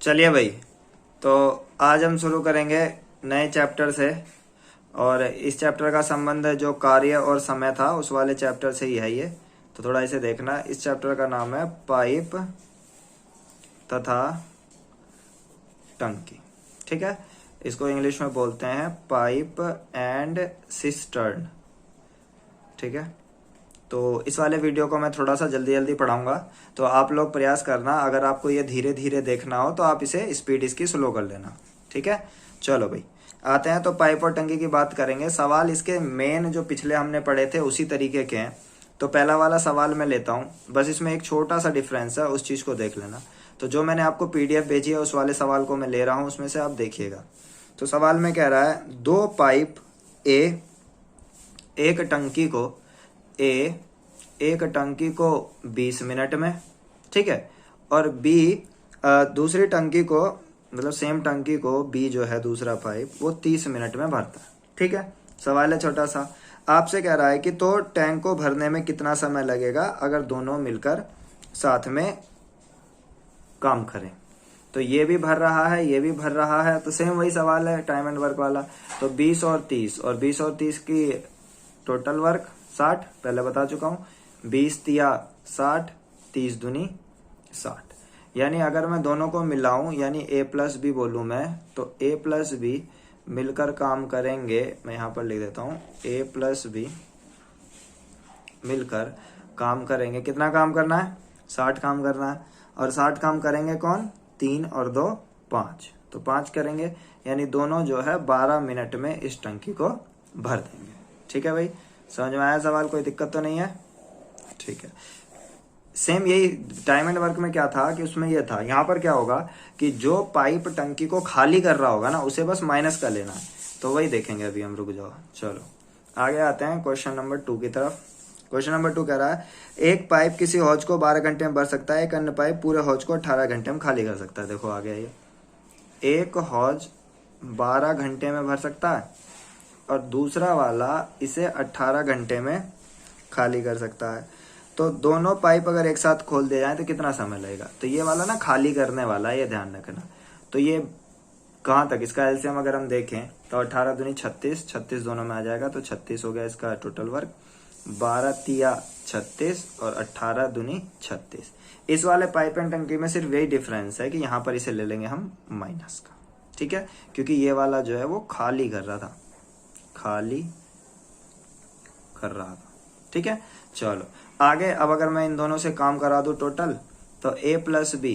चलिए भाई, तो आज हम शुरू करेंगे नए चैप्टर से। और इस चैप्टर का संबंध जो कार्य और समय था उस वाले चैप्टर से ही है ये। तो थोड़ा इसे देखना। इस चैप्टर का नाम है पाइप तथा टंकी। ठीक है, इसको इंग्लिश में बोलते हैं पाइप एंड सिस्टर्न। ठीक है, तो इस वाले वीडियो को मैं थोड़ा सा जल्दी जल्दी पढ़ाऊंगा, तो आप लोग प्रयास करना। अगर आपको ये धीरे धीरे देखना हो तो आप इसे स्पीड इसकी स्लो कर लेना। ठीक है, चलो भाई आते हैं। तो पाइप और टंकी की बात करेंगे। सवाल इसके मेन जो पिछले हमने पढ़े थे उसी तरीके के हैं। तो पहला वाला सवाल मैं लेता हूँ, बस इसमें एक छोटा सा डिफरेंस है, उस चीज को देख लेना। तो जो मैंने आपको पीडीएफ भेजी है उस वाले सवाल को मैं ले रहा हूँ, उसमें से आप देखिएगा। तो सवाल में कह रहा है दो पाइप ए एक टंकी को एक टंकी को 20 मिनट में, ठीक है, और बी दूसरी टंकी को, मतलब सेम टंकी को बी जो है दूसरा पाइप वो 30 मिनट में भरता है। ठीक है, सवाल है छोटा सा। आपसे कह रहा है कि तो टैंक को भरने में कितना समय लगेगा अगर दोनों मिलकर साथ में काम करें। तो ये भी भर रहा है, ये भी भर रहा है, तो सेम वही सवाल है टाइम एंड वर्क वाला। तो 20 और 30 और 20 और 30 की टोटल वर्क 60, पहले बता चुका हूं। 20 तिया 60, 30 दूनी 60। यानी अगर मैं दोनों को मिलाऊं, यानी ए प्लस बी बोलूं मैं, तो ए प्लस बी मिलकर काम करेंगे। मैं यहां पर लिख देता हूं, ए प्लस बी मिलकर काम करेंगे। कितना काम करना है? 60 काम करना है। और 60 काम करेंगे कौन? 3 और 2 5, तो 5 करेंगे। यानी दोनों जो है 12 मिनट में इस टंकी को भर देंगे। ठीक है भाई, समझ में आया सवाल? कोई दिक्कत तो नहीं है? ठीक है, सेम यही टाइम एंड वर्क में क्या था कि उसमें यह था, यहां पर क्या होगा कि जो पाइप टंकी को खाली कर रहा होगा ना उसे बस माइनस कर लेना है। तो वही देखेंगे अभी हम, रुक जाओ। चलो आगे आते हैं क्वेश्चन नंबर 2 की तरफ। क्वेश्चन नंबर 2 कह रहा है एक पाइप किसी हौज को 12 घंटे में भर सकता है, एक अन्य पाइप पूरे हौज को 18 घंटे में खाली कर सकता है। देखो आ गया ये, एक हौज 12 घंटे में भर सकता है और दूसरा वाला इसे 18 घंटे में खाली कर सकता है। तो दोनों पाइप अगर एक साथ खोल दिए जाए तो कितना समय लगेगा? तो ये वाला ना खाली करने वाला है, ये ध्यान रखना। तो ये कहां तक, इसका एलसीएम अगर हम देखें तो 18 दूनी 36, 36 दोनों में आ जाएगा, तो 36 हो गया इसका टोटल वर्क। 12 तिया 36 और 18 दूनी 36। इस वाले पाइप एंड टंकी में सिर्फ यही डिफरेंस है कि यहाँ पर इसे ले लेंगे हम माइनस का। ठीक है, क्योंकि ये वाला जो है वो खाली कर रहा था, खाली कर रहा था। ठीक है, चलो आगे। अब अगर मैं इन दोनों से काम करा दूं टोटल, तो ए प्लस बी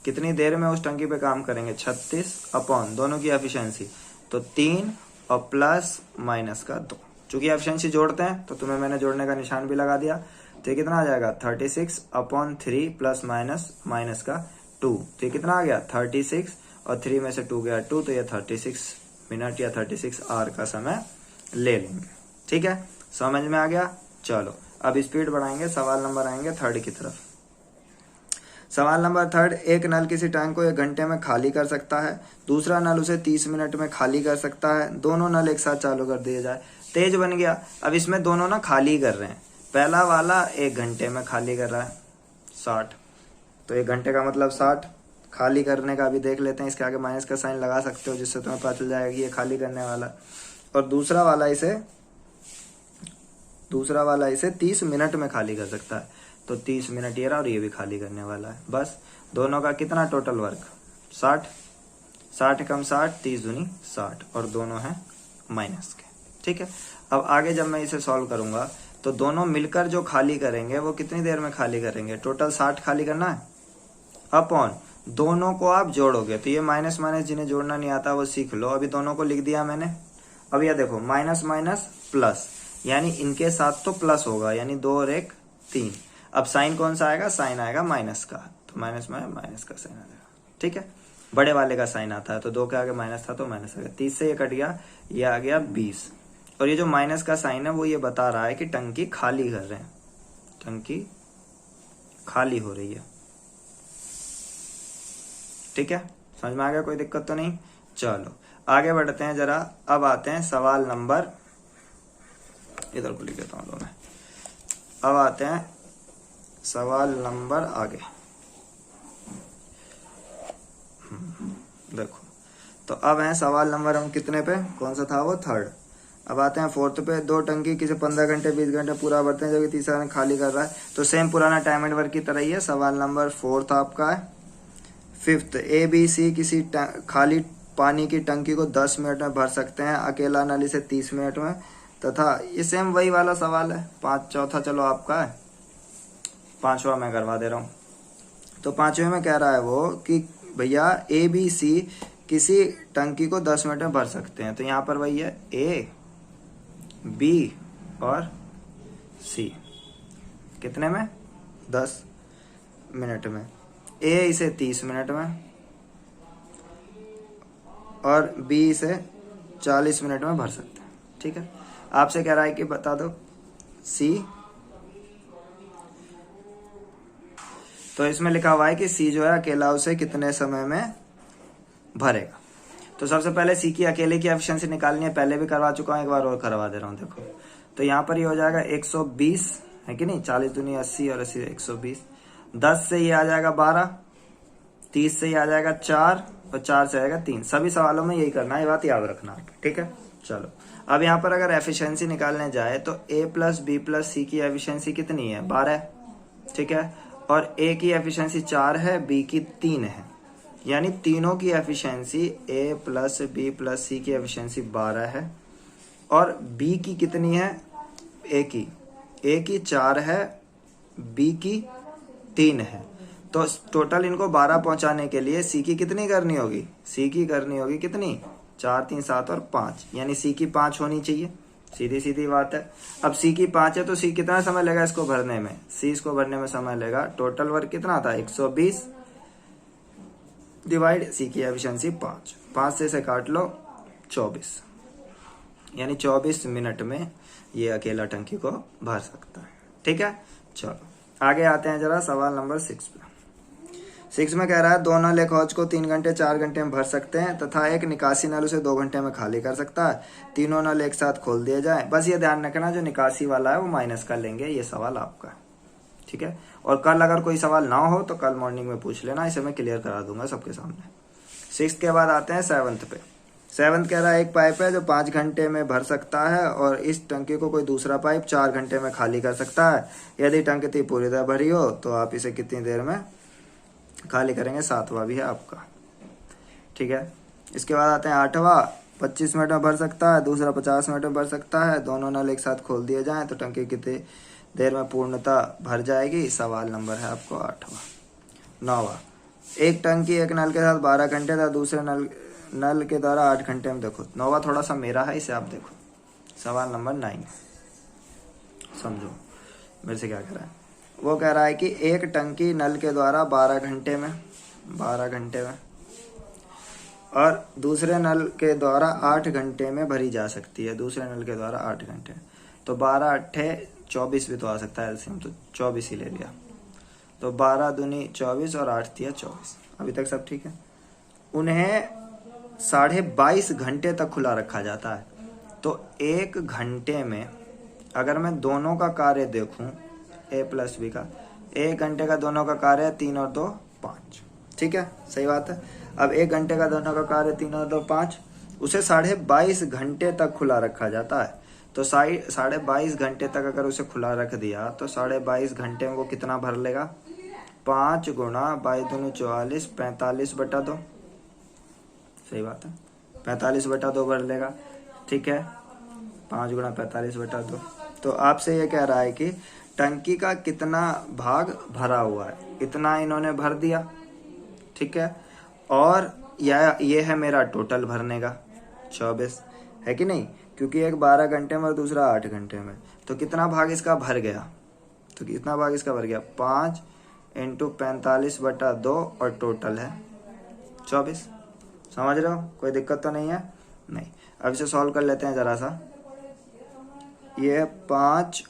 कितनी देर में उस टंकी पे काम करेंगे? 36 अपॉन दोनों की एफिशिएंसी, तो 3 और प्लस माइनस का 2। चूंकि एफिशिएंसी जोड़ते हैं तो तुम्हें मैंने जोड़ने का निशान भी लगा दिया। तो ये कितना आ जाएगा? 36 अपॉन 3 प्लस माइनस माइनस का 2। तो ये कितना आ गया? 36 और 3 में से 2 गया 2, तो ये 36 मिनट या 36 आवर का समय ले लेंगे। ठीक है, समझ में आ गया? चलो अब स्पीड बढ़ाएंगे, सवाल नंबर आएंगे 3 की तरफ। सवाल नंबर 3, एक नल किसी टैंक को 1 घंटे में खाली कर सकता है, दूसरा नल उसे 30 मिनट में खाली कर सकता है। दोनों नल एक साथ चालू कर दिए जाए। तेज बन गया। अब इसमें दोनों ना खाली कर रहे हैं। पहला वाला 1 घंटे में खाली कर रहा है 60, तो 1 घंटे का मतलब 60। खाली करने का भी देख लेते हैं, इसके आगे माइनस का साइन लगा सकते हो जिससे तुम्हें पता चल जाएगा कि ये खाली करने वाला। और दूसरा वाला इसे 30 मिनट में खाली कर सकता है, तो 30 मिनट ये रहा, और ये भी खाली करने वाला है। बस दोनों का कितना टोटल वर्क? 60, 60 कम 60, 30 दूनी 60, और दोनों हैं माइनस के। ठीक है, अब आगे जब मैं इसे सॉल्व करूंगा तो दोनों मिलकर जो खाली करेंगे वो कितनी देर में खाली करेंगे? टोटल 60 खाली करना है, अपॉन दोनों को आप जोड़ोगे। तो ये माइनस माइनस जिन्हें जोड़ना नहीं आता वो सीख लो। अभी दोनों को लिख दिया मैंने। अब ये देखो माइनस माइनस प्लस, यानी इनके साथ तो प्लस होगा, यानी 2 और 1 3। अब साइन कौन सा आएगा? साइन आएगा माइनस का, तो माइनस में माइनस का साइन आ जाएगा। ठीक है, बड़े वाले का साइन आता है, तो 2 के आगे माइनस था तो माइनस आ गया। 30 से ये कट गया, ये आ गया 20। और ये जो माइनस का साइन है वो ये बता रहा है कि टंकी खाली कर रहे हैं, टंकी खाली हो रही है। ठीक है, समझ में आ गया? कोई दिक्कत तो नहीं? चलो आगे बढ़ते हैं जरा। अब आते हैं सवाल नंबर, इधर को लिख देता हूं मैं। अब आते हैं सवाल नंबर आगे। देखो। तो अब है सवाल नंबर हम कितने पे, कौन सा था वो, थर्ड। अब आते हैं फोर्थ पे। 2 टंकी किसी 15 घंटे 20 घंटे पूरा भरते हैं जबकि तीसरा ने खाली कर रहा है। तो सेम पुराना टाइम एंड वर्क की तरह ही है। सवाल नंबर फोर्थ आपका है। फिफ्थ, ए बी सी किसी खाली पानी की टंकी को 10 मिनट में भर सकते हैं, अकेला नल इसे 30 मिनट में, तथा ये सेम वही वाला सवाल है। चौथा चलो आपका है, पांचवा मैं करवा दे रहा हूँ। तो पांचवे में कह रहा है वो कि भैया ए बी सी किसी टंकी को 10 मिनट में भर सकते हैं। तो यहाँ पर वही है ए बी और सी, कितने में, 10 मिनट में। ए इसे 30 मिनट में और बी इसे 40 मिनट में भर सकते हैं। ठीक है, आपसे कह रहा है कि बता दो सी। तो इसमें लिखा हुआ है कि सी जो है अकेला उसे कितने समय में भरेगा। तो सबसे पहले सी की अकेले की एफिशिएंसी निकालनी है, पहले भी करवा चुका हूं, एक बार और करवा दे रहा हूं। देखो, तो यहाँ पर ये हो जाएगा 120 है कि नहीं, 40 दूनी 80 और 80 120। 10 से ये आ जाएगा 12, 30 से ये आ जाएगा 4 और 4 से आएगा 3। सभी सवालों में यही करना है, ये बात याद रखना। ठीक है, चलो। अब यहाँ पर अगर एफिशिएंसी निकालने जाए तो a plus B plus C की एफिशिएंसी कितनी है, 12। ठीक है, और a की एफिशिएंसी 4 है, b की 3 है, यानी तीनों की efficiency a plus B plus C की एफिशिएंसी 12 है। और b की कितनी है, a की 4 है, b की 3 है। तो टोटल इनको 12 पहुंचाने के लिए सी की कितनी करनी होगी, सी की करनी होगी कितनी, 4 3 7 और 5, यानी सी की 5 होनी चाहिए। सीधी सीधी बात है। अब सी की 5 है तो सी कितना समय लेगा इसको भरने में, सी इसको भरने में समय लेगा, टोटल वर्क कितना था 120 डिवाइड सी की एफिशिएंसी 5 से इसे काट लो 24, यानी 24 मिनट में ये अकेला टंकी को भर सकता है। ठीक है, चलो आगे आते हैं जरा सवाल नंबर 6 पे। 6 में कह रहा है 2 नल एक हौज को 3 घंटे 4 घंटे में भर सकते हैं तथा एक निकासी नल उसे 2 घंटे में खाली कर सकता है। तीनों नल एक साथ खोल दिए जाए। बस ये ध्यान रखना जो निकासी वाला है वो माइनस कर लेंगे, ये सवाल आपका है। ठीक है, और कल अगर कोई सवाल ना हो तो कल मॉर्निंग में पूछ लेना, इसे मैं क्लियर करा दूंगा सबके सामने। 6 के बाद आते हैं 7 पे। 7 कह रहा है एक पाइप है जो 5 घंटे में भर सकता है और इस टंकी को कोई दूसरा पाइप 4 घंटे में खाली कर सकता है। यदि टंकी पूरी तरह भरी हो तो आप इसे कितनी देर में खाली करेंगे, 7वां भी है आपका। ठीक है, इसके बाद आते हैं 8वां। 25 मिनट में भर सकता है, दूसरा 50 मिनट में भर सकता है। दोनों नल एक साथ खोल दिए जाएं तो टंकी कितनी देर में पूर्णतः भर जाएगी। सवाल नंबर है आपको 8वां। 9वां, एक टंकी एक नल के साथ 12 घंटे तथा दूसरे नल के द्वारा 8 घंटे में। देखो 9वां थोड़ा सा मेरा है, इसे आप देखो। सवाल नंबर 9 समझो मेरे से क्या कह रहा है। वो कह रहा है कि एक टंकी नल के द्वारा 12 घंटे में और दूसरे नल के द्वारा 8 घंटे में भरी जा सकती है। दूसरे नल के द्वारा 8 घंटे, तो 12 अट्ठे 24 भी तो आ सकता है एलसीएम, तो 24 ही ले लिया। तो 12 दूनी 24 और 8 दिया 24। अभी तक सब ठीक है। उन्हें 22.5 घंटे तक खुला रखा जाता है। तो 1 घंटे में अगर मैं दोनों का कार्य देखूं, ए प्लस बी का, 1 घंटे का दोनों का कार्य है 3 और 2 5। ठीक है, सही बात है। अब 1 घंटे का दोनों का कार्य 3 और 2 5, उसे 22.5 घंटे तक खुला रखा जाता है। तो 22.5 घंटे तक अगर उसे खुला रख दिया तो 22.5 घंटे में वो कितना भर लेगा, 5 गुणा 22 दूनी 44, 45/2। सही बात है, 45/2 भर लेगा। ठीक है, 5 गुणा 45/2। तो आपसे ये कह रहा है कि टंकी का कितना भाग भरा हुआ है, इतना इन्होंने भर दिया। ठीक है, और ये है मेरा टोटल भरने का 24, है कि नहीं, क्योंकि एक 12 घंटे में और दूसरा 8 घंटे में। तो कितना भाग इसका भर गया, तो कितना भाग इसका भर गया, 5 × 45/2 और टोटल है 24। समझ रहे हो, कोई दिक्कत तो नहीं है, नहीं। अब इसे सॉल्व कर लेते हैं जरा सा। ये 5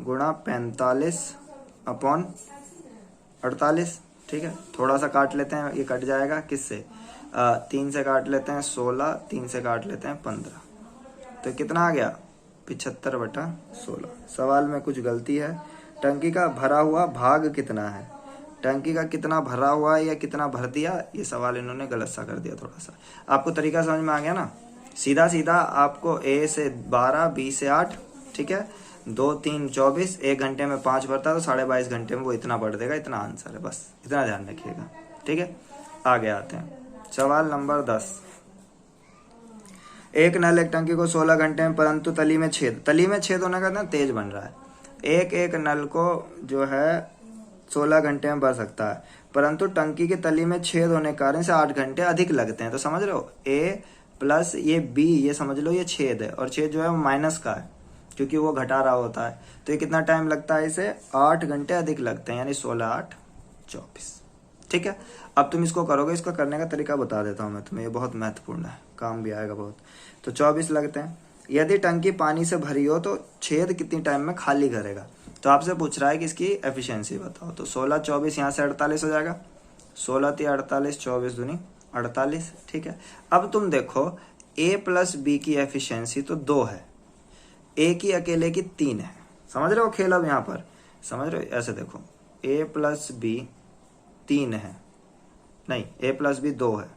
गुणा 45/48। ठीक है, थोड़ा सा काट लेते हैं, ये कट जाएगा किससे, 3 से काट लेते हैं 16, 3 से काट लेते हैं 15। तो कितना आ गया, 75/16। सवाल में कुछ गलती है। टंकी का भरा हुआ भाग कितना है, टंकी का कितना भरा हुआ है या कितना भर दिया, ये सवाल इन्होंने गलत सा कर दिया थोड़ा सा। आपको तरीका समझ में आ गया ना। सीधा सीधा आपको ए से 12, बी से 8, ठीक है, 2 3 24, 1 घंटे में 5 भरता है तो 22.5 घंटे में वो इतना भर देगा, इतना आंसर है, बस इतना ध्यान रखिएगा, ठीक है। आगे आते हैं सवाल नंबर 10। एक नल एक टंकी को 16 घंटे में, परंतु तली में छेद होने का ना तेज बन रहा है। एक नल को जो है 16 घंटे में भर सकता है, परंतु टंकी की तली में छेद होने के कारण से 8 घंटे अधिक लगते हैं। तो समझ रहे हो, ए प्लस ये बी, ये समझ लो ये छेद है, और छेद जो है वो माइनस का है क्योंकि वो घटा रहा होता है। तो ये कितना टाइम लगता है, इसे 8 घंटे अधिक लगते हैं, यानी 16 8 24, ठीक है। अब तुम इसको करोगे, इसको करने का तरीका बता देता हूँ मैं तुम्हें, ये बहुत महत्वपूर्ण है, काम भी आएगा बहुत। तो 24 लगते हैं। यदि टंकी पानी से भरी हो तो छेद कितनी टाइम में खाली करेगा। तो आपसे पूछ रहा है कि इसकी एफिशिएंसी बताओ। तो 16 24 यहाँ से 48 हो जाएगा, 16 3 48, 24 दूनी 48, ठीक है। अब तुम देखो ए प्लस बी की एफिशिएंसी तो 2 है, ए की अकेले की 3 है। समझ रहे हो खेल, अब यहाँ पर समझ रहे हो, ऐसे देखो ए प्लस बी 3 है, नहीं ए प्लस बी 2 है,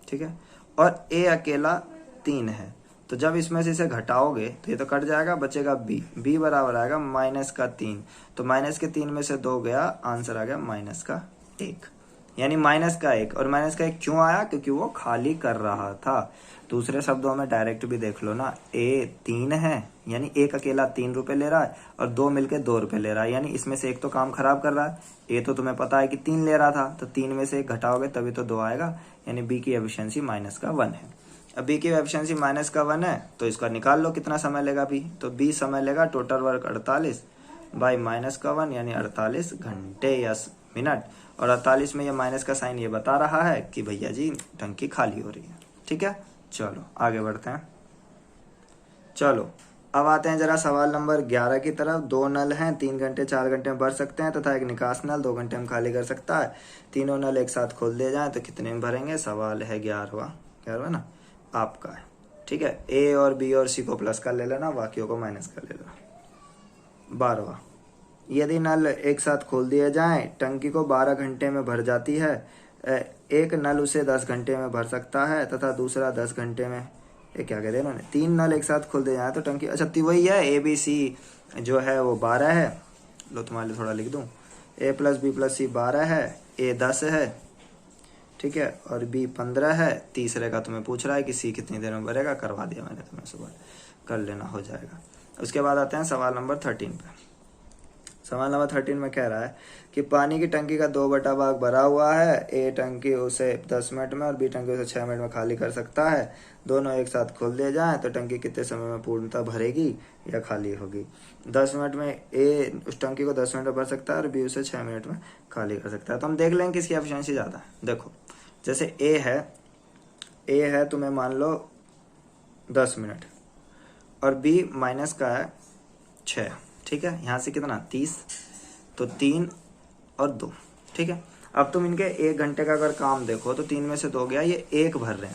ठीक है, और ए अकेला 3 है। तो जब इसमें से इसे घटाओगे तो ये तो कट जाएगा, बचेगा बी बराबर आएगा -3। तो -3 में से 2 गया, आंसर आ गया -1, यानी -1। और -1 क्यों आया, क्योंकि वो खाली कर रहा था। दूसरे शब्दों में डायरेक्ट भी देख लो ना, ए 3 है यानी एक अकेला 3 रुपए ले रहा है और 2 मिलके 2 रुपए ले रहा है, यानी इसमें से एक तो काम खराब कर रहा है। ए तो तुम्हें पता है कि 3 ले रहा था, तो 3 में से एक घटाओगे तभी तो 2 आएगा, यानी बी की एफिशिएंसी -1 है। अब बी की एफिशिएंसी -1 है तो इसका निकाल लो कितना समय लेगा बी। तो बी समय लेगा टोटल वर्क 48 बाई -1 यानी 48 घंटे या मिनट, और 48 में ये माइनस का साइन ये बता रहा है कि भैया जी टंकी खाली हो रही है, ठीक है। चलो आगे बढ़ते हैं। चलो अब आते हैं जरा सवाल नंबर 11 की तरफ। 2 नल हैं, 3 घंटे 4 घंटे में भर सकते हैं तथा एक निकास नल 2 घंटे में खाली कर सकता है। तीनों नल एक साथ खोल दिए जाएं तो कितने में भरेंगे। सवाल है 11वां ना आपका है, ठीक है। ए और बी और सी को प्लस का ले लेना, बाकियों को माइनस का ले लेना। 12वां, यदि नल एक साथ खोल दिए जाएं, टंकी को 12 घंटे में भर जाती है। एक नल उसे 10 घंटे में भर सकता है तथा दूसरा 10 घंटे में। ये क्या कहते हैं इन्होंने, 3 नल एक साथ खोल दिए जाए तो टंकी, अच्छा वही है, ए बी सी जो है वो 12 है। लो तुम्हारे लिए थोड़ा लिख दूं, ए प्लस बी प्लस सी 12 है, ए 10 है, ठीक है, और बी 15 है। तीसरे का तुम्हें पूछ रहा है कि सी कितनी देर में भरेगा, करवा दिया मैंने तुम्हें, सुबह कर लेना, हो जाएगा। उसके बाद आते हैं सवाल नंबर 13 पे। सवाल नंबर 13 में कह रहा है कि पानी की टंकी का 2/भाग भरा हुआ है। ए टंकी उसे 10 मिनट में और बी टंकी उसे 6 मिनट में खाली कर सकता है। दोनों एक साथ खोल दिए जाएं तो टंकी कितने समय में पूर्णतः भरेगी या खाली होगी। 10 मिनट में ए उस टंकी को 10 मिनट में भर सकता है और बी उसे 6 मिनट में खाली कर सकता है। तो हम देख लेंगे किसकी एफिशिएंसी ज़्यादा है। देखो जैसे ए है तुम्हें मान लो 10 मिनट और बी माइनस का है 6, ठीक है। यहाँ से कितना 30, तो 3 और 2, ठीक है। अब तुम इनके 1 घंटे का अगर काम देखो तो 3 में से 2 गया, ये 1 भर रहे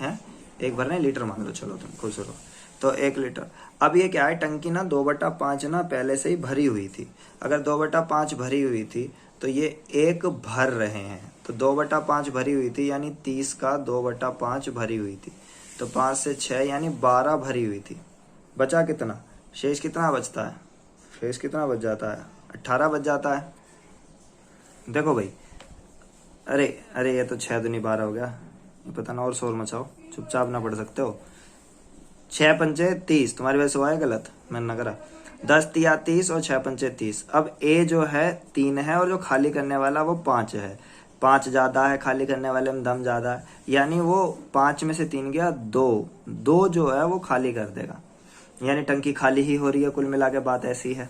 हैं, 1 भर रहे हैं, लीटर मान लो, चलो तुम खुश रहो, तो 1 लीटर। अब ये क्या है, टंकी ना 2/5 ना पहले से ही भरी हुई थी। अगर 2/5 भरी हुई थी तो ये 1 भर रहे हैं, तो 2/5 भरी हुई थी यानी 30 का 2/5 भरी हुई थी, तो 5 से 6 यानी 12 भरी हुई थी। बचा कितना, शेष कितना बचता है, शेष कितना बच जाता है, 18 बच जाता है। देखो भाई, अरे ये तो 6 दूनी 12 हो गया, ये पता ना, और शोर मचाओ, चुपचाप ना पढ़ सकते हो। 6 पंचे 30, तुम्हारी वजह से हुआ है गलत, मैंने ना करा। 10 तिया 30 और 6 पंचे 30। अब ए जो है 3 है और जो खाली करने वाला वो 5 है। 5 ज्यादा है, खाली करने वाले में दम ज्यादा है, यानी वो 5 में से 3 गया 2 जो है वो खाली कर देगा, यानी टंकी खाली ही हो रही है। कुल मिला के बात ऐसी है।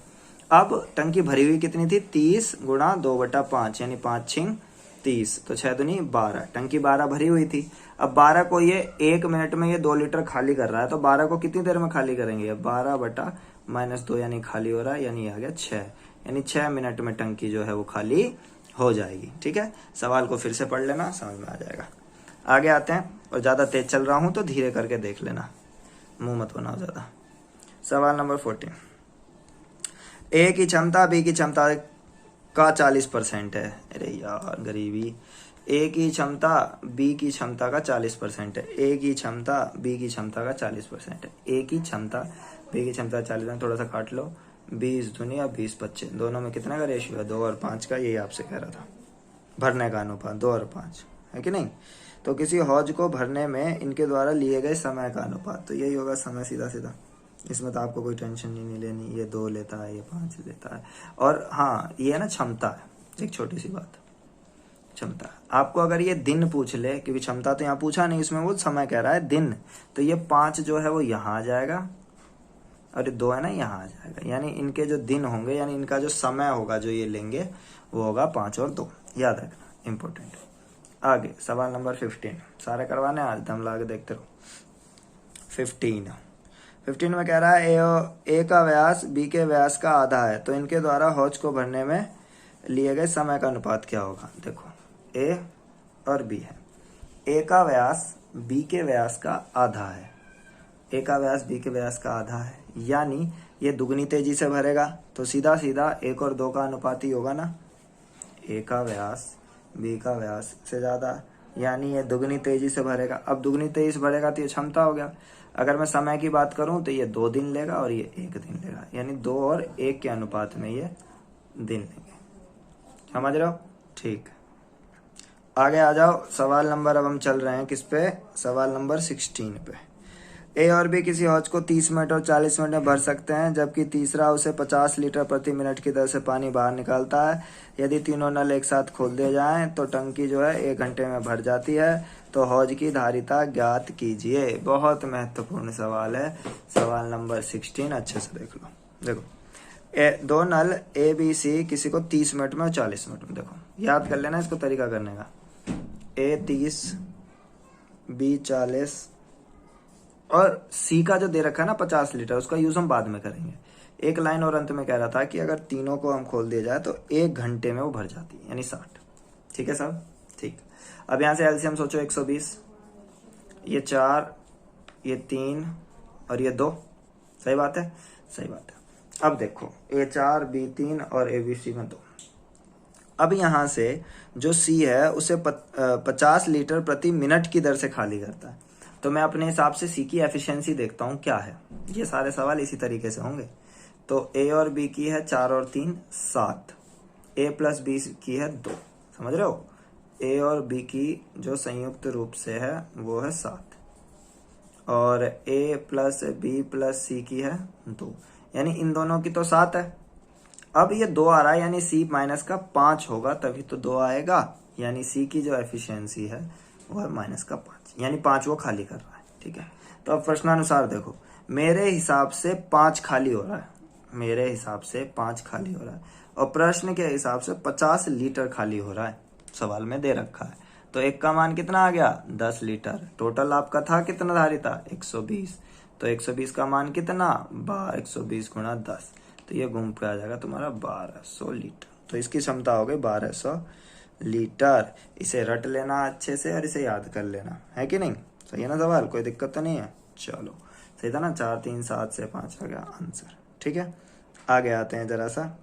अब टंकी भरी हुई कितनी थी, 30 गुणा 2/5 यानी 5 6 30, तो 6 दूनी 12, टंकी 12 भरी हुई थी। अब 12 को ये 1 मिनट में ये 2 लीटर खाली कर रहा है, तो 12 को कितनी देर में खाली करेंगे, 12/-2 यानी खाली हो रहा है, यानी आ गया 6, यानी 6 मिनट में टंकी जो है वो खाली हो जाएगी, ठीक है। सवाल को फिर से पढ़ लेना, समझ में आ जाएगा। आगे आते हैं, और ज्यादा तेज चल रहा हूं तो धीरे करके देख लेना, मुंह मत बनाओ ज्यादा। सवाल नंबर 14, ए की क्षमता बी की क्षमता का 40% है। अरे यार गरीबी। ए की क्षमता बी की क्षमता का 40% है। ए की क्षमता बी की क्षमता का 40% है। ए की क्षमता बी की क्षमता 40%, थोड़ा सा काट लो। 20 दुनिया 20 25, दोनों में कितना का रेशियो है? 2 और 5 का। यही आपसे कह रहा था, भरने का अनुपात 2 और 5 है कि नहीं। तो किसी हौज को भरने में इनके द्वारा लिए गए समय का अनुपात, तो यही होगा समय, सीधा सीधा। इसमें तो आपको कोई टेंशन ही नहीं लेनी। ये 2 लेता है, ये 5 लेता है। और हाँ, ये है ना क्षमता है, एक छोटी सी बात, क्षमता। आपको अगर ये दिन पूछ ले, क्योंकि क्षमता तो यहाँ पूछा नहीं, इसमें वो समय कह रहा है दिन, तो ये 5 जो है वो यहाँ आ जाएगा और ये 2 है ना यहाँ आ जाएगा। यानी इनके जो दिन होंगे, यानी इनका जो समय होगा जो ये लेंगे, वो होगा 5 और 2। याद रखना, इंपॉर्टेंट। आगे सवाल नंबर 15, सारे करवाने आज, दम ला के देखते रहो। 15 में कह रहा है ए का व्यास बी के व्यास का आधा है, तो इनके द्वारा हौज को भरने में लिए गए समय का अनुपात क्या होगा। देखो, ए और बी है। ए का व्यास बी के व्यास का आधा है। ए का व्यास बी के व्यास का आधा है, यानी ये दुगनी तेजी से भरेगा, तो सीधा सीधा 1 और 2 का अनुपात ही होगा ना। ए का व्यास बी का व्यास से ज्यादा, यानी ये दुगनी तेजी से भरेगा। अब दुगनी तेजी से भरेगा तो ये क्षमता हो गया। अगर मैं समय की बात करूं तो ये 2 दिन लेगा और ये 1 दिन लेगा, यानी 2 और 1 के अनुपात में ये दिन लेंगे। समझ रहे हो? ठीक। आगे आ जाओ, सवाल नंबर, अब हम चल रहे हैं किस पे, सवाल नंबर 16 पे। ए और बी किसी हौज को 30 मिनट और 40 मिनट में भर सकते हैं, जबकि तीसरा उसे 50 लीटर प्रति मिनट की दर से पानी बाहर निकालता है। यदि तीनों नल एक साथ खोल दिए जाएं तो टंकी जो है 1 घंटे में भर जाती है। तो हौज की धारिता ज्ञात कीजिए। बहुत महत्वपूर्ण सवाल है, सवाल नंबर 16, अच्छे से देख लो। देखो, 2 नल ए बी सी किसी को 30 मिनट में और 40 मिनट में, देखो याद कर लेना इसको तरीका करने का। ए 30, बी 40 और सी का जो दे रखा है ना 50 लीटर, उसका यूज हम बाद में करेंगे। एक लाइन और अंत में कह रहा था कि अगर तीनों को हम खोल दिया जाए तो 1 घंटे में वो भर जाती है, यानी 60। ठीक है साहब? ठीक। अब यहां से एलसीएम सोचो, 120, ये 4, ये 3 और ये 2। सही बात है? सही बात है। अब देखो, A4 B3 और ABC में 2। अब यहां से जो सी है उसे 50 लीटर प्रति मिनट की दर से खाली करता है, तो मैं अपने हिसाब से सी की एफिशिएंसी देखता हूं क्या है। ये सारे सवाल इसी तरीके से होंगे। तो ए और बी की है 4 और 3 7, ए प्लस बी की है 2। समझ रहे हो? ए और बी की जो संयुक्त रूप से है वो है 7, और ए प्लस बी प्लस सी की है 2, यानी इन दोनों की तो 7 है। अब ये 2 आ रहा है, यानी सी माइनस का 5 होगा तभी तो 2 आएगा, यानी सी की जो एफिशिएंसी है वो है माइनस का 5, यानी 5 वो खाली कर रहा है। ठीक है, तो अब प्रश्नानुसार देखो, मेरे हिसाब से 5 खाली हो रहा है, मेरे हिसाब से 5 खाली हो रहा है, और प्रश्न के हिसाब से 50 लीटर खाली हो रहा है, सवाल में दे रखा है। तो एक का मान कितना आ गया? 10 लीटर। टोटल आपका था कितना धारिता? 120। तो 120 का मान कितना? 120 गुणा 10, तो ये घूम के आ जाएगा तुम्हारा 1200 लीटर। तो इसकी क्षमता हो गई 1200 लीटर। इसे रट लेना अच्छे से और इसे याद कर लेना, है कि नहीं? सही है ना सवाल? कोई दिक्कत तो नहीं है? चलो, सही था ना? 4 3 7 से 5 आ गया आंसर। ठीक है, आगे आते हैं जरा सा।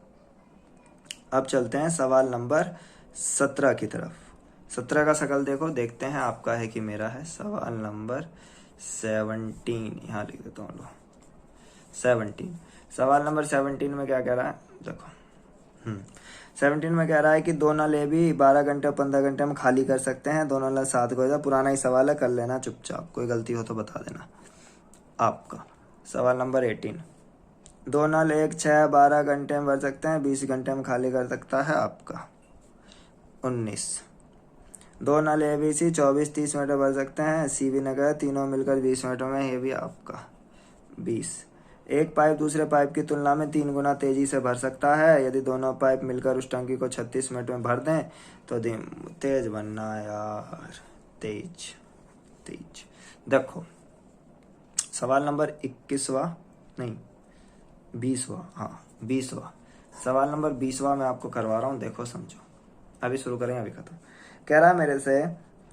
अब चलते हैं सवाल नंबर 17 की तरफ। 17 का शकल देखो, देखते हैं आपका है कि मेरा है। सवाल नंबर 17 यहाँ लिख देता हूँ, लो 17। सवाल नंबर 17 में क्या कह रहा है? देखो 17 में कह रहा है कि 2 नल ए भी 12 घंटे और 15 घंटे में खाली कर सकते हैं। 2 नल 7 को, पुराना ही सवाल है, कर लेना चुपचाप, कोई गलती हो तो बता देना। आपका सवाल नंबर 18, 2 नल 1 6 12 घंटे में भर सकते हैं, 20 घंटे में खाली कर सकता है। आपका 19, 2 नल ए बी सी 24 30 मिनट में भर सकते हैं, सी भी नगर, तीनों मिलकर 20 मिनटों में, ये भी आपका 20। एक पाइप दूसरे पाइप की तुलना में 3 गुना तेजी से भर सकता है। यदि दोनों पाइप मिलकर उस टंकी को 36 मिनट में भर दें तो तेज बनना यार, तेज तेज। देखो सवाल नंबर 21वां नहीं 20वां, हाँ 20वां सवाल नंबर 20वां मैं आपको करवा रहा हूँ। देखो समझो, अभी शुरू करेंगे, अभी खत्म। कह रहा है मेरे से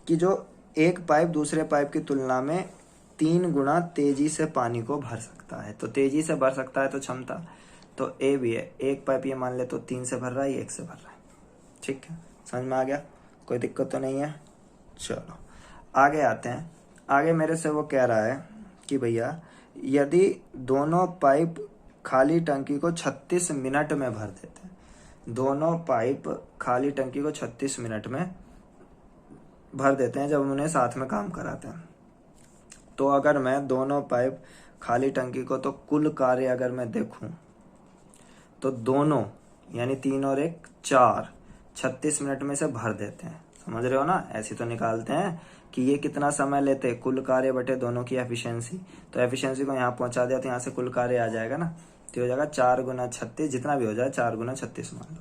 कि जो एक पाइप दूसरे पाइप की तुलना में 3 गुना तेजी से पानी को भर सकता है। तो तेजी से भर सकता है तो क्षमता, तो ए भी है, एक पाइप ये मान ले तो 3 से भर रहा है, ये 1 से भर रहा है। ठीक है, समझ में आ गया, कोई दिक्कत तो नहीं है। चलो आगे आते हैं। आगे मेरे से वो कह रहा है कि भैया यदि दोनों पाइप खाली टंकी को 36 मिनट में भर देते हैं, दोनों पाइप खाली टंकी को 36 मिनट में भर देते हैं जब उन्हें साथ में काम कराते हैं, तो अगर मैं दोनों पाइप खाली टंकी को, तो कुल कार्य अगर मैं देखूं तो दोनों यानी 3 और 1 4 36 मिनट में से भर देते हैं। समझ रहे हो ना, ऐसे तो निकालते हैं कि ये कितना समय लेते हैं, कुल कार्य बटे दोनों की एफिशिएंसी। तो एफिशिएंसी को यहाँ पहुंचा दिया तो यहाँ से कुल कार्य आ जाएगा ना, तो हो जाएगा 4 गुना 36, जितना भी हो जाए 4 गुना 36 मान लो।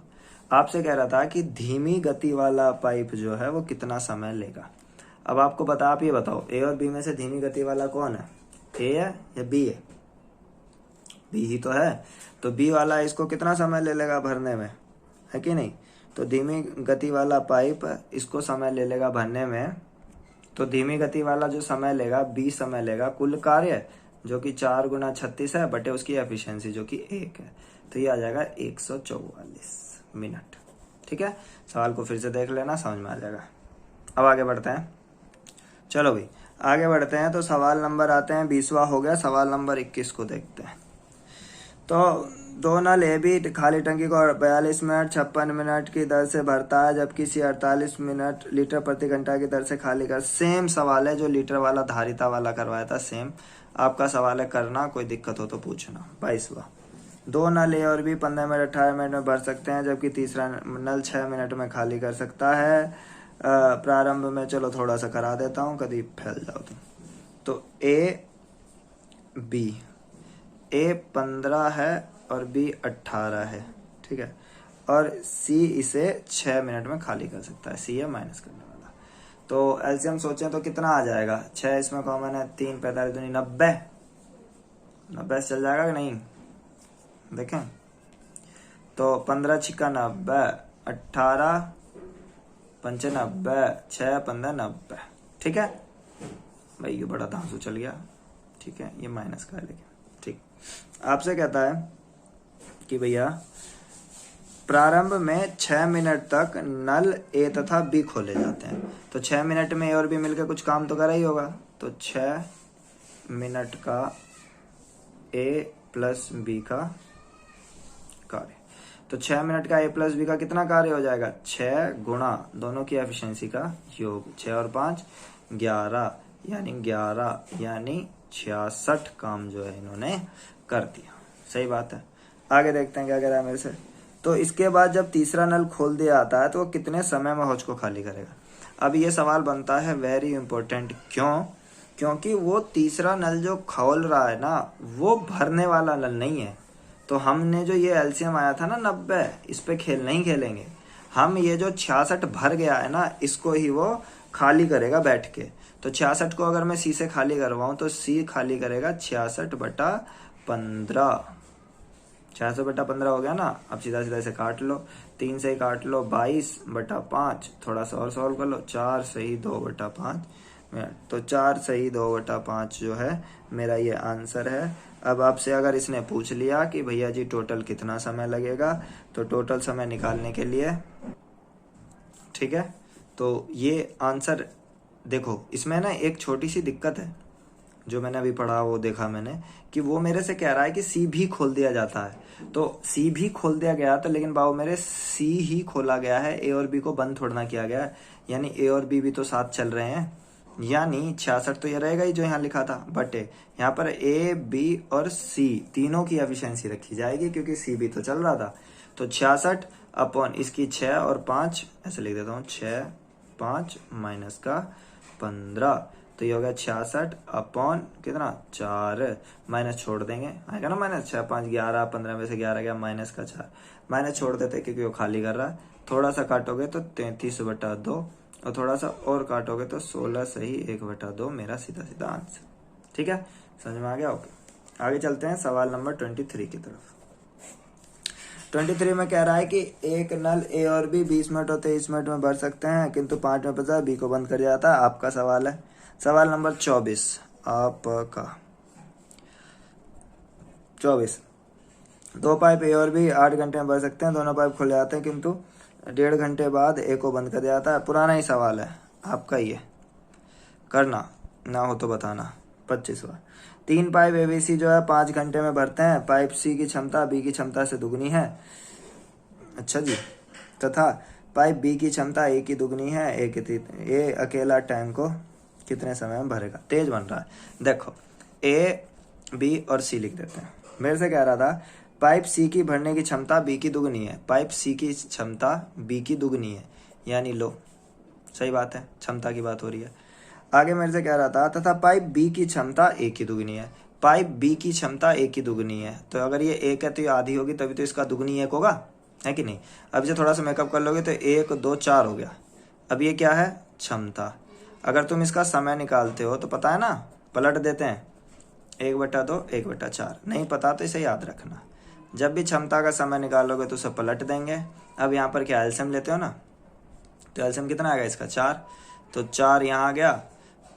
आपसे कह रहा था कि धीमी गति वाला पाइप जो है वो कितना समय लेगा। अब आपको बता, आप ये बताओ ए और बी में से धीमी गति वाला कौन है, ए है या बी है? बी ही तो है। तो बी वाला इसको कितना समय ले लेगा भरने में, है कि नहीं? तो धीमी गति वाला पाइप इसको समय ले लेगा भरने में, तो धीमी गति वाला जो समय लेगा बी समय लेगा कुल कार्य जो कि 4 गुना 36 है बटे उसकी एफिशिएंसी जो कि 1 है, तो ये आ जाएगा 144 मिनट। ठीक है, सवाल को फिर से देख लेना, समझ में आ जाएगा। अब आगे बढ़ते हैं। चलो भाई आगे बढ़ते हैं। तो सवाल नंबर आते हैं 20वां हो गया, सवाल नंबर 21 को देखते हैं। तो दो नल ए बी खाली टंकी को 42 मिनट 56 मिनट की दर से भरता है, जबकि सी 48 मिनट लीटर प्रति घंटा की दर से खाली कर। सेम सवाल है जो लीटर वाला धारिता वाला करवाया था, सेम आपका सवाल है, करना, कोई दिक्कत हो तो पूछना। 22वां, दो नल ए और बी 15 मिनट 18 मिनट में भर सकते हैं, जबकि तीसरा नल 6 मिनट में खाली कर सकता है। प्रारंभ में, चलो थोड़ा सा करा देता हूँ, कभी फैल जाओ तुम। तो ए बी, ए 15 है और बी 18 है, ठीक है, और सी इसे 6 मिनट में खाली कर सकता है, सी है माइनस करने वाला। तो एलसीएम सोचें तो कितना आ जाएगा, 6 इसमें कॉमन है, 3 45 दूनी 90, 90 चल जाएगा कि नहीं, देखें तो 15 छिक्का 90, 18 पंचे 90, 6 15 90। ठीक है भाई, ये बड़ा धांसू चल गया। ठीक है, ये माइनस का है लेकिन ठीक। आपसे कहता है कि भैया प्रारंभ में 6 मिनट तक नल ए तथा बी खोले जाते हैं, तो 6 मिनट में ए और बी मिलकर कुछ काम तो करा ही होगा, तो 6 मिनट का ए प्लस बी का कार्य। तो 6 मिनट का ए प्लस बी का कितना कार्य हो जाएगा, 6 गुणा दोनों की एफिशिएंसी का योग, 6 और 5 11, यानी 66 काम जो है इन्होंने कर दिया। सही बात है। आगे देखते हैं क्या कह रहा है मेरे से। तो इसके बाद जब तीसरा नल खोल दिया आता है तो वो कितने समय में हौज को खाली करेगा। अब ये सवाल बनता है वेरी इंपॉर्टेंट, क्यों? क्योंकि वो तीसरा नल जो खोल रहा है ना, वो भरने वाला नल नहीं है। तो हमने जो ये एलसीएम आया था ना 90, इस पे खेल नहीं खेलेंगे हम। ये जो 66 भर गया है ना, इसको ही वो खाली करेगा बैठ के। तो 66 को अगर मैं सी से खाली करवाऊं तो सी खाली करेगा 66/15। 66/15 हो गया ना। अब सीधा सीधा इसे काट लो, 3 से ही काट लो, 22/5, थोड़ा सा और सॉल्व कर लो, 4 सही 2/5 मिनट। तो 4 सही 2/5 जो है मेरा ये आंसर है। अब आपसे अगर इसने पूछ लिया कि भैया जी टोटल कितना समय लगेगा, तो टोटल समय निकालने के लिए, ठीक है, तो ये आंसर देखो, इसमें ना एक छोटी सी दिक्कत है जो मैंने अभी पढ़ा, वो देखा मैंने कि वो मेरे से कह रहा है कि सी भी खोल दिया जाता है। तो सी भी खोल दिया गया था, लेकिन बाबू मेरे सी ही खोला गया है, ए और बी को बंद थोड़ा ना किया गया है। यानी ए और बी भी तो साथ चल रहे हैं, यानी 66 तो ये रहेगा ही जो यहाँ लिखा था, बटे यहाँ पर ए बी और सी तीनों की एफिशिएंसी रखी जाएगी क्योंकि सी भी तो चल रहा था। तो 66 अपॉन इसकी 6 और 5, ऐसे लिख देता हूँ, 6 5 माइनस का 15, तो ये हो गया 66 अपॉन कितना 4, माइनस छोड़ देंगे, आएगा ना माइनस, 6 5 11, 15 में से 11 गया, माइनस का 4, माइनस छोड़ देते क्योंकि वो खाली कर रहा है। थोड़ा सा काटोगे तो 33/2 और थोड़ा सा और काटोगे तो 16 सही 1/2 मेरा सीधा सीधा आंसर। ठीक है, समझ में आ गया? ओके, आगे चलते हैं सवाल नंबर 23 की तरफ। 23 में कह रहा है कि एक नल ए और बी 20 मिनट और 23 मिनट में भर सकते हैं, किंतु 5 में बचा बी को बंद कर जाता है। आपका सवाल है, सवाल नंबर 24 आपका। 24, दो पाइप ए और बी 8 घंटे में भर सकते हैं, दोनों पाइप खुले जाते हैं, किंतु 1.5 घंटे बाद ए को बंद कर दिया जाता है। पुराना ही सवाल है आपका, ये करना ना हो तो बताना। 25वां, 3 पाइप एबीसी जो है 5 घंटे में भरते हैं। पाइप सी की क्षमता बी की क्षमता से दुगनी है। अच्छा जी, तथा पाइप बी की क्षमता ए की दुगनी है। ए अकेला टैंक को कितने समय में भरेगा? तेज बन रहा है। देखो ए बी और सी लिख देते हैं। मेरे से कह रहा था पाइप सी की भरने की क्षमता बी की दुगनी है, पाइप सी की क्षमता बी की दुगनी है, यानी लो सही बात है, क्षमता की बात हो रही है। आगे मेरे से कह रहा था तथा पाइप बी की क्षमता ए की दुगनी है। पाइप बी की क्षमता ए की दुगनी है, तो अगर ये एक है तो ये आधी होगी, तभी तो इसका दुगनी एक होगा, है कि नहीं? अब इसे थोड़ा सा मेकअप कर लोगे तो 1 2 4 हो गया। अब ये क्या है? क्षमता। अगर तुम इसका समय निकालते हो तो पता है ना, पलट देते हैं 1/2 1/4। नहीं पता तो इसे याद रखना, जब भी क्षमता का समय निकालोगे तो उसे पलट देंगे। अब यहाँ पर क्या एलसीएम लेते हो ना, तो एलसीएम कितना आएगा इसका? 4। तो 4 यहाँ आ गया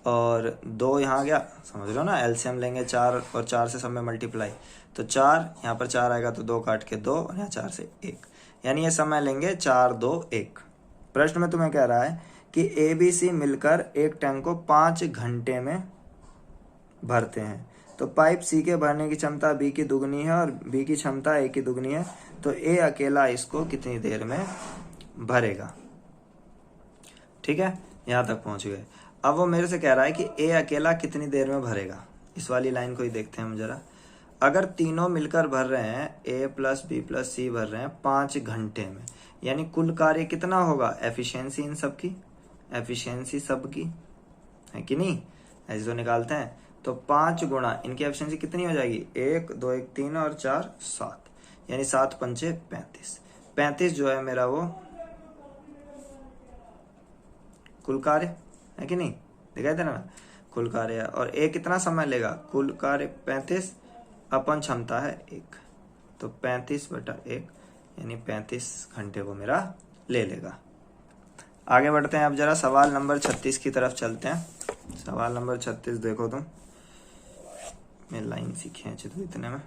और 2 यहाँ आ गया, समझ लो ना। एलसीएम लेंगे 4 और 4 से सब में मल्टीप्लाई, तो 4 यहाँ पर 4 आएगा तो 2 काट के 2 और यहाँ 4 से 1, यानी ये समय लेंगे 4 2 1। प्रश्न में तुम्हें कह रहा है कि ए बी सी मिलकर एक टैंक को 5 घंटे में भरते हैं, तो पाइप सी के भरने की क्षमता बी की दुगनी है और बी की क्षमता ए की दुगनी है, तो ए अकेला इसको कितनी देर में भरेगा? ठीक है, यहाँ तक पहुंच गए। अब वो मेरे से कह रहा है कि ए अकेला कितनी देर में भरेगा। इस वाली लाइन को ही देखते हैं हम जरा। अगर तीनों मिलकर भर रहे हैं, ए प्लस बी प्लस सी भर रहे हैं 5 घंटे में, यानी कुल कार्य कितना होगा? एफिशिएंसी इन सब की, एफिशिएंसी सब की, है कि नहीं? ऐसे तो निकालते हैं, तो 5 गुणा इनकी एफिशिएंसी कितनी हो जाएगी? 1 2 1 3 और 4 7, यानी 7 पंचे 35। 35 जो है मेरा वो कुल कार्य, है कि नहीं? दिखाई दे रहा ना, कुल कार्य है। और ए कितना समय लेगा? कुल कार्य 35 अपन क्षमता है 1, तो 35/1 यानी 35 घंटे को मेरा ले लेगा। आगे बढ़ते हैं अब जरा सवाल नंबर 36 की तरफ चलते हैं। सवाल नंबर 36 देखो तुम, मैं लाइन सी खींची तो इतने में।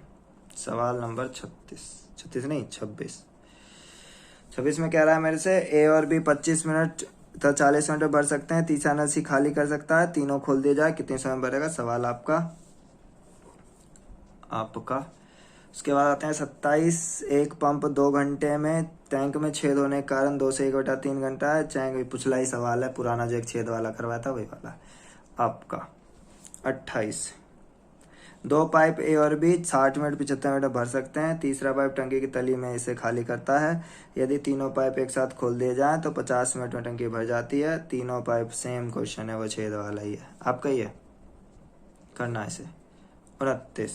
सवाल नंबर 36 नहीं 26 में कह रहा है मेरे से ए और बी 25 मिनट तथा 40 मिनट में भर सकते हैं। तीसरा नल सी खाली कर सकता है, तीनों खोल दिया जाए, कितने समय भरेगा? सवाल आपका। उसके बाद आते हैं 27, एक पंप 2 घंटे में टैंक में छेद होने के कारण 2 से 1/3 घंटा है। टैंक पिछला ही सवाल है, पुराना जो एक छेद वाला करवाया था वही वाला आपका। 28, 2 पाइप ए और बी 60 मिनट 75 मिनट भर सकते हैं। तीसरा पाइप टंकी की तली में इसे खाली करता है। यदि तीनों पाइप एक साथ खोल दिए जाएं तो 50 मिनट में टंकी भर जाती है। तीनों पाइप सेम क्वेश्चन है, वो छेद वाला ही है आपका, ही है करना इसे। 29,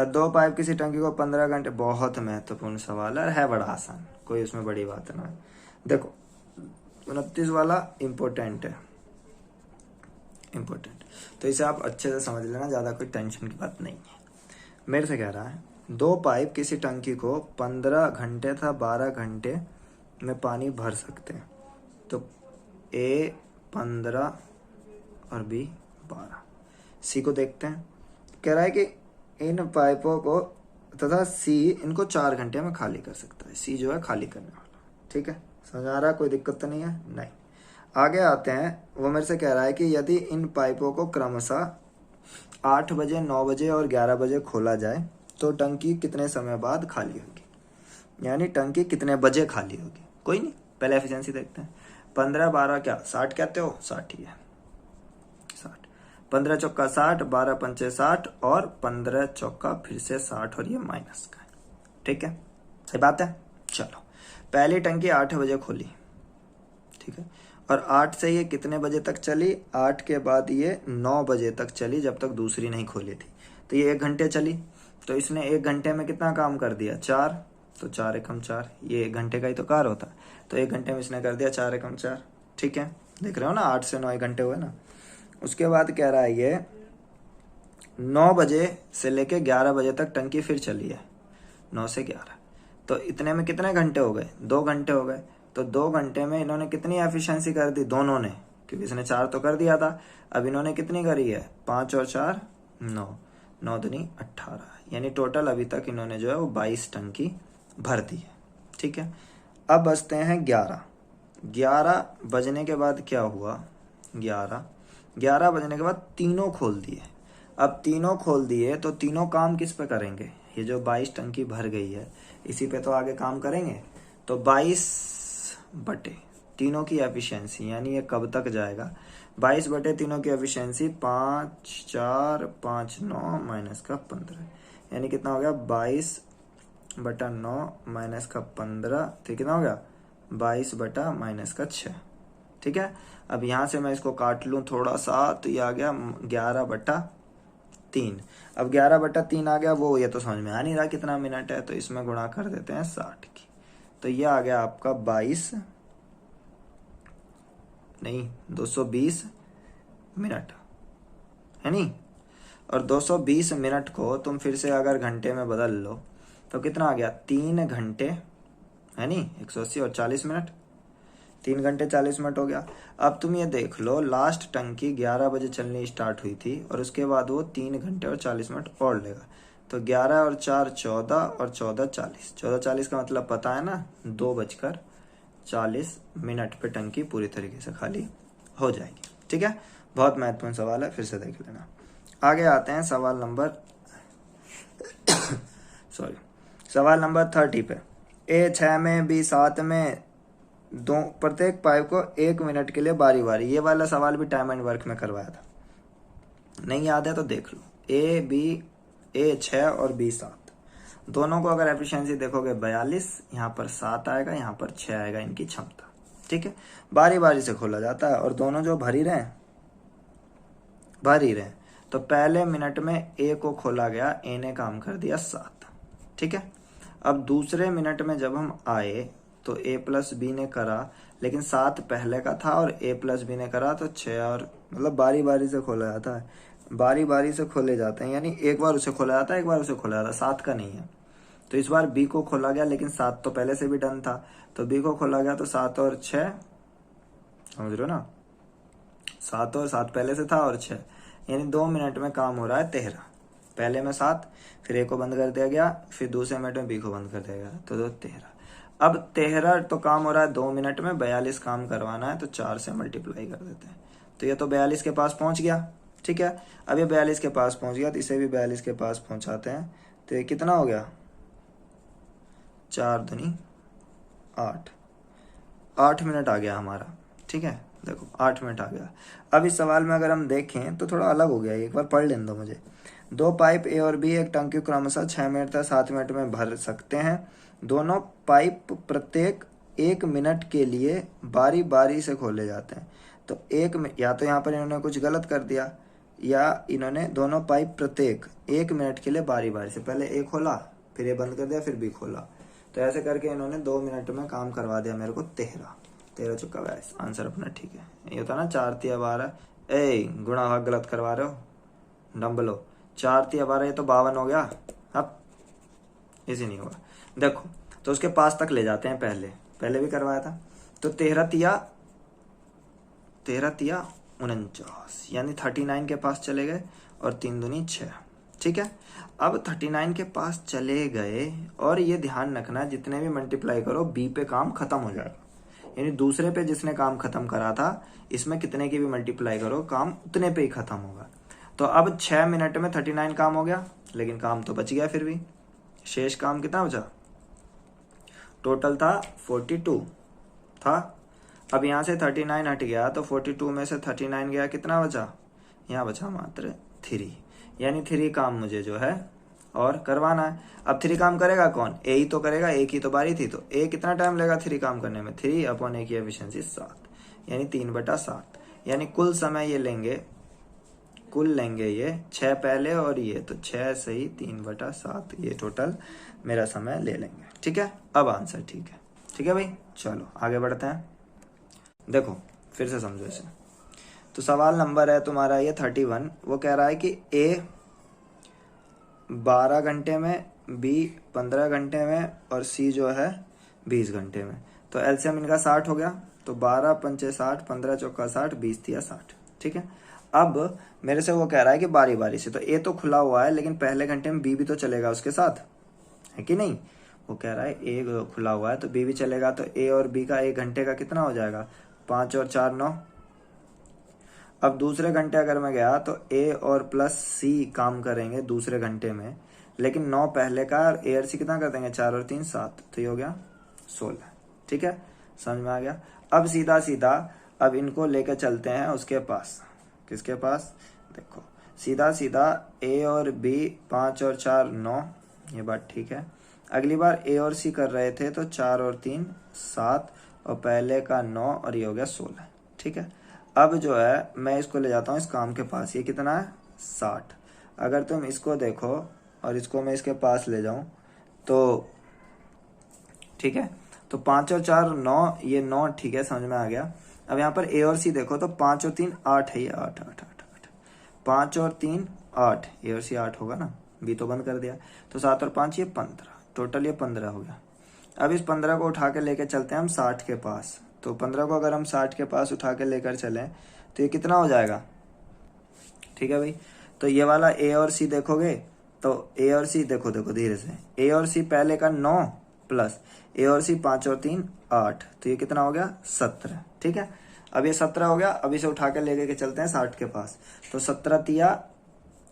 2 पाइप किसी टंकी को 15 घंटे, बहुत महत्वपूर्ण सवाल है बड़ा आसान, कोई उसमें बड़ी बात ना है। देखो 29 वाला इम्पोर्टेंट है, इम्पोर्टेंट, तो इसे आप अच्छे से समझ लेना, ज़्यादा कोई टेंशन की बात नहीं है। मेरे से कह रहा है 2 पाइप किसी टंकी को 15 घंटे था 12 घंटे में पानी भर सकते हैं, तो ए 15 और बी 12। सी को देखते हैं, कह रहा है कि इन पाइपों को तथा सी इनको 4 घंटे में खाली कर सकता है। सी जो है खाली करने वाला, ठीक है, समझ आ रहा है? कोई दिक्कत तो नहीं है? नहीं। आगे आते हैं, वो मेरे से कह रहा है कि यदि इन पाइपों को क्रमशः 8 बजे 9 बजे और 11 बजे खोला जाए तो टंकी कितने समय बाद खाली होगी, यानी टंकी कितने बजे खाली होगी। कोई नहीं, पहले एफिशिएंसी देखते हैं। 15 12 क्या 60 कहते हो? 60 ही है, 60। 15 चौका 60, 12 पंचे 60 और 15 चौका फिर से 60 और ये माइनस का है, ठीक है, सही बात है। चलो, पहली टंकी 8 बजे खोली, ठीक है, और 8 से ये कितने बजे तक चली? 8 के बाद ये 9 बजे तक चली, जब तक दूसरी नहीं खोली थी, तो ये 1 घंटे चली। तो इसने 1 घंटे में कितना काम कर दिया? 4, तो 4 एकम 4, ये 1 घंटे का ही तो कार्य होता है, तो 1 घंटे में इसने कर दिया 4 एकम 4, ठीक है, देख रहे हो ना, 8 से 9 1 घंटे हुए ना। उसके बाद कह रहा है ये 9 बजे से लेके 11 बजे तक टंकी फिर चली है, 9 से 11, तो इतने में कितने घंटे हो गए? 2 घंटे हो गए। तो 2 घंटे में इन्होंने कितनी एफिशिएंसी कर दी? दोनों ने, क्योंकि इसने 4 तो कर दिया था, अब इन्होंने कितनी करी है? 5 और 4 9, 9 दूनी 18, यानी टोटल अभी तक इन्होंने जो है वो 22 टंकी भर दी है। ठीक है, अब बजते हैं 11। 11 बजने के बाद क्या हुआ, 11 बजने के बाद तीनों खोल दिए। अब तीनों खोल दिए तो तीनों काम किस पे करेंगे, ये जो 22 टंकी भर गई है इसी पे तो आगे काम करेंगे। तो 22 बटे तीनों की एफिशिएंसी, यानी ये कब तक जाएगा, 22 बटे तीनों की एफिशिएंसी 5 4 5 9 माइनस का 15, यानी कितना हो गया 22 बटा 9 माइनस का 15, तो कितना हो गया 22 बटा माइनस का 6। ठीक है, अब यहाँ से मैं इसको काट लूँ थोड़ा सा, तो ये आ गया 11 बटा 3। अब 11 बटा 3 आ गया, वो ये तो समझ में आ नहीं रहा कितना मिनट है, तो इसमें गुणा कर देते हैं 60 की, तो ये आ गया आपका 220 मिनट है नहीं। और 220 मिनट को तुम फिर से अगर घंटे में बदल लो तो कितना आ गया, 3 घंटे है नहीं, 180 और 40 मिनट, 3 घंटे 40 मिनट हो गया। अब तुम ये देख लो, लास्ट टंकी 11 बजे चलनी स्टार्ट हुई थी और उसके बाद वो 3 घंटे और 40 मिनट और लेगा, तो 11 और 4 14 और 14 40, 14 40 का मतलब पता है ना, 2:40 मिनट पे टंकी पूरी तरीके से खाली हो जाएगी। ठीक है, बहुत महत्वपूर्ण सवाल है, फिर से देख लेना। आगे आते हैं सवाल नंबर सवाल नंबर 30 पे। ए 6 में, बी 7 में, दो प्रत्येक पाइप को 1 मिनट के लिए बारी बारी, ये वाला सवाल भी टाइम एंड वर्क में करवाया था, नहीं याद है तो देख लो। ए 6 और बी 7, दोनों को अगर एफिशिएंसी देखोगे 42, यहाँ पर 7 आएगा, यहाँ पर 6 आएगा इनकी क्षमता। ठीक है, बारी बारी से खोला जाता है और दोनों जो भर ही रहे, तो पहले मिनट में ए को खोला गया, ए ने काम कर दिया 7। ठीक है, अब दूसरे मिनट में जब हम आए तो ए प्लस बी ने करा, लेकिन 7 पहले का था और ए प्लस बी ने करा तो 6, और मतलब बारी बारी से खोला जाता है, बारी बारी से खोले जाते हैं, यानी एक बार उसे खोला जाता है, एक बार उसे खोला जाता है, 7 का नहीं है। तो इस बार बी को खोला गया, लेकिन 7 तो पहले से भी डन था, तो बी को खोला गया, तो 7 और 6, समझ रहे हो ना, 7 और 7 पहले से था और 6, यानी 2 मिनट में काम हो रहा है 13। पहले में 7, फिर ए को बंद कर दिया गया, फिर दूसरे मिनट में बी को बंद कर दिया गया, तो 13। अब 13 तो काम हो रहा है 2 मिनट में, 42 काम करवाना है, तो 4 से मल्टीप्लाई कर देते हैं, तो ये तो 42 के पास पहुंच गया। ठीक है, अब ये 42 के पास पहुंच गया, तो इसे भी 42 के पास पहुंचाते हैं, तो ये कितना हो गया, 4 दूनी 8, 8 मिनट आ गया हमारा। ठीक है, देखो 8 मिनट आ गया। अब इस सवाल में अगर हम देखें तो थोड़ा अलग हो गया, एक बार पढ़ लेने दो मुझे। 2 पाइप ए और बी एक टंकी क्रमशः 6 मिनट तक 7 मिनट में भर सकते हैं। दोनों पाइप प्रत्येक 1 मिनट के लिए बारी बारी से खोले जाते हैं। तो या तो यहाँ पर इन्होंने कुछ गलत कर दिया, या इन्होंने दोनों पाइप प्रत्येक 1 मिनट के लिए बारी बारी से, पहले ए खोला, फिर ए बंद कर दिया, फिर बी खोला, तो ऐसे करके इन्होंने 2 मिनट में काम करवा दिया मेरे को 13 चुका 22। आंसर अपना ठीक है। ये होता ना 4 तिया 12, गुणा भाग गलत करवा रहे हो, डम्बलो 4 तिया 12, ये तो 52 हो गया। अब इसी नहीं होगा, देखो तो उसके पास तक ले जाते हैं, पहले भी करवाया था, तो 13 तिया 49, यानी 39 के पास चले गए, और 3 दूनी 6। ठीक है, अब 39 के पास चले गए, और ये ध्यान रखना जितने भी मल्टीप्लाई करो बी पे काम खत्म हो जाएगा, यानी दूसरे पे जिसने काम खत्म करा था, इसमें कितने की भी मल्टीप्लाई करो काम उतने पे ही खत्म होगा। तो अब 6 मिनट में 39 काम हो गया, लेकिन काम तो बच गया, फिर भी शेष काम कितना बचा, टोटल था 42 था। अब यहाँ से 39 हट गया, तो 42 में से 39 गया, कितना बचा, यहाँ बचा मात्र 3, यानी 3 काम मुझे जो है और करवाना है। अब 3 काम करेगा कौन, ए ही तो करेगा, एक ही तो बारी थी, तो ए कितना टाइम लेगा 3 काम करने में, 3/a की एफिशिएंसी 7, यानी 3/7, यानी कुल समय ये लेंगे, ये 6 पहले और ये, तो 6 सही 3/7, ये टोटल मेरा समय ले लेंगे। ठीक है, अब आंसर ठीक है। ठीक है भाई, चलो आगे बढ़ते हैं। देखो फिर से समझो इसे, तो सवाल नंबर है तुम्हारा ये 31, वो कह रहा है कि ए 12 घंटे में, बी 15 घंटे में, और सी जो है 20 घंटे में। तो एलसीएम इनका 60 हो गया, तो 12 पंचे 60, 15 चौका 60, 20 तिया 60। ठीक है। अब मेरे से वो कह रहा है कि बारी बारी से, तो ए तो खुला हुआ है लेकिन पहले घंटे में बी भी तो चलेगा उसके साथ, है कि नहीं। वो कह रहा है ए खुला हुआ है तो बी भी चलेगा, तो ए और बी का 1 घंटे का कितना हो जाएगा, 5 और 4 9। अब दूसरे घंटे अगर मैं गया तो ए और प्लस सी काम करेंगे दूसरे घंटे में, लेकिन 9 पहले का, ए और सी कितना कर देंगे, 4 और 3 7, तो ये हो गया 16। ठीक है, समझ में आ गया। अब सीधा सीधा अब इनको लेकर चलते हैं उसके पास, किसके पास, देखो सीधा सीधा ए और बी 5 और 4 9, ये बात ठीक है। अगली बार ए और सी कर रहे थे तो 4 और 3 7 और पहले का 9 और ये हो गया 16। ठीक है, अब जो है मैं इसको ले जाता हूँ इस काम के पास, ये कितना है 60। अगर तुम इसको देखो और इसको मैं इसके पास ले जाऊं तो ठीक है, तो 5 और 4 9, ये 9 ठीक है, समझ में आ गया। अब यहाँ पर ए और सी देखो तो 5 और 3 8 है, ये 8 8 8 8, 5 और 3 8, ए और सी 8 होगा ना, बी तो बंद कर दिया, तो 7 और 5 ये 15, टोटल ये 15 हो गया। अब इस 15 को उठा के लेकर चलते हैं हम 60 के पास, तो 15 को अगर हम 60 के पास उठा के लेकर चलें तो ये कितना हो जाएगा, ठीक है भाई। तो ये वाला ए और सी देखोगे तो ए और सी देखो धीरे से, ए और सी पहले का 9 प्लस ए और सी 5 और 3 8, तो ये कितना हो गया 17। ठीक है, अब ये 17 हो गया। अब इसे उठा के लेके के चलते हैं 60 के पास, तो 17 तिया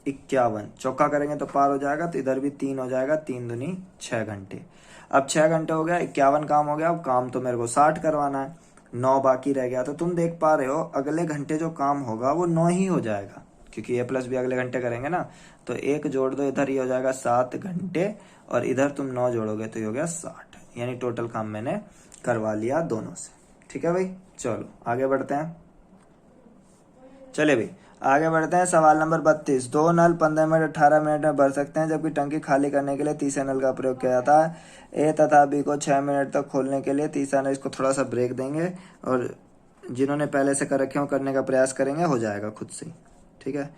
51, चौका करेंगे तो पार हो जाएगा, तो इधर भी 3 हो जाएगा, 3 दूनी 6 घंटे। अब 6 घंटे हो गया, 51 काम हो गया। अब काम तो मेरे को 60 करवाना है, 9 बाकी रह गया, तो तुम देख पा रहे हो अगले घंटे जो काम होगा वो 9 ही हो जाएगा, क्योंकि ए प्लस भी अगले घंटे करेंगे ना, तो 1 जोड़ दो, इधर ही हो जाएगा 7 घंटे और इधर तुम 9 जोड़ोगे तो ये हो गया 60, यानी टोटल काम मैंने करवा लिया दोनों से। ठीक है भाई, चलो आगे बढ़ते हैं। चले भाई आगे बढ़ते हैं, सवाल नंबर 32। 2 नल 15 मिनट 18 मिनट में भर सकते हैं, जबकि टंकी खाली करने के लिए तीसरे नल का प्रयोग किया जाता है। ए तथा बी को 6 मिनट तक खोलने के लिए तीसरा नल, इसको थोड़ा सा ब्रेक देंगे और जिन्होंने पहले से कर रखे हो करने का प्रयास करेंगे, हो जाएगा खुद से ही। ठीक है,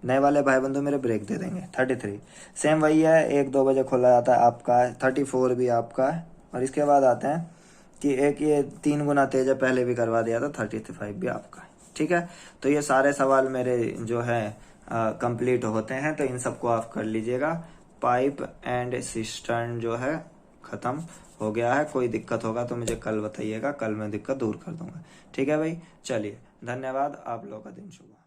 नए वाले भाई बंधु मेरे ब्रेक दे देंगे। 33 सेम वही है, 1-2 बजे खोला जाता है आपका है, 34 भी आपका है। और इसके बाद आते हैं कि एक ये 3 गुना तेज है, पहले भी करवा दिया था, 35 भी आपका है। ठीक है, तो ये सारे सवाल मेरे जो है कंप्लीट होते हैं, तो इन सबको आप कर लीजिएगा। पाइप एंड सिस्टर्न जो है खत्म हो गया है। कोई दिक्कत होगा तो मुझे कल बताइएगा, कल मैं दिक्कत दूर कर दूंगा। ठीक है भाई, चलिए धन्यवाद, आप लोगों का दिन शुभ हो।